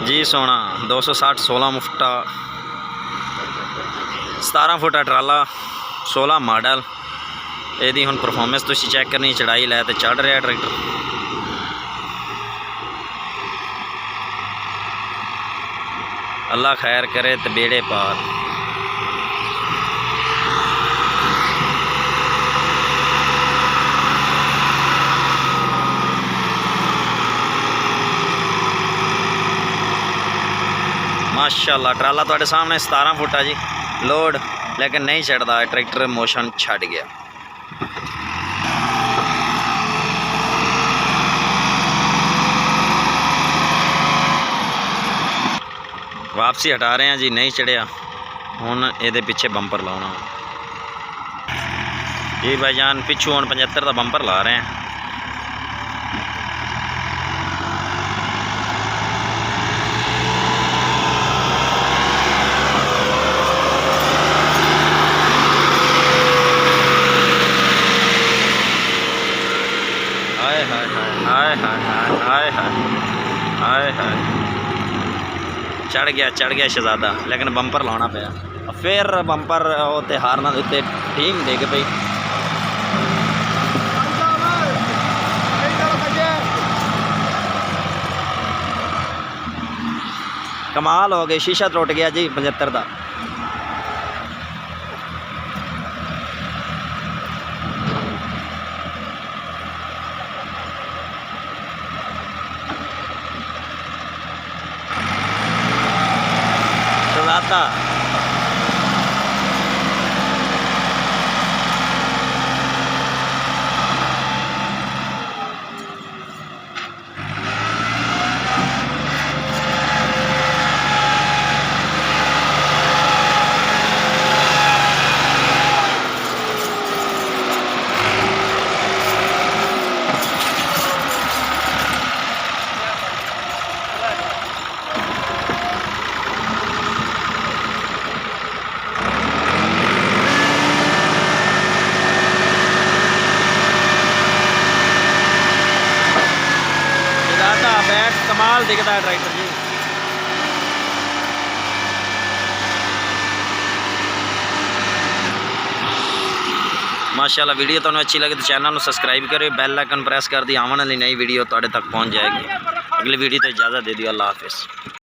जी सोना 260 16 मुफ्टा 17 foot ट्राला 16 model. यदि हुण परफॉर्मेंस तुसीं चैक करनी, चढ़ाई लै तो चढ़ रहा ट्रैक्टर। अल्लाह खैर करे तो बेड़े पार। माशाअल्लाह ट्राला तुहाडे सामने 17 फुट है जी लोड, लेकिन नहीं चढ़ता, ट्रैक्टर मोशन छड़ गया। वापसी हटा रहे हैं जी, नहीं चढ़िया। हुण ये पिछे बंपर लाना जी भाईजान, पिछू हुण 75 का बंपर ला रहे हैं। हाय हाय हाय हाय हाय हाय हाय हाय, चढ़ गया शहजादा, लेकिन बंपर लाना पाया। फिर बंपर उत्ते हारना उत्ते टीम डिग पई। कमाल हो गई, शीशा टुट गया जी 75 का। शहजादा बैठ कमाल दिखता है ट्रैक्टर जी। माशाल्लाह वीडियो तुहानू अच्छी लगे तो चैनल को सब्सक्राइब करो, बैल आइकन प्रेस कर दी, आने वाली नई वीडियो तुहाडे तक पहुँच जाएगी। अगली वीडियो तो इजाज़त दे दियो, अल्लाह हाफिज़।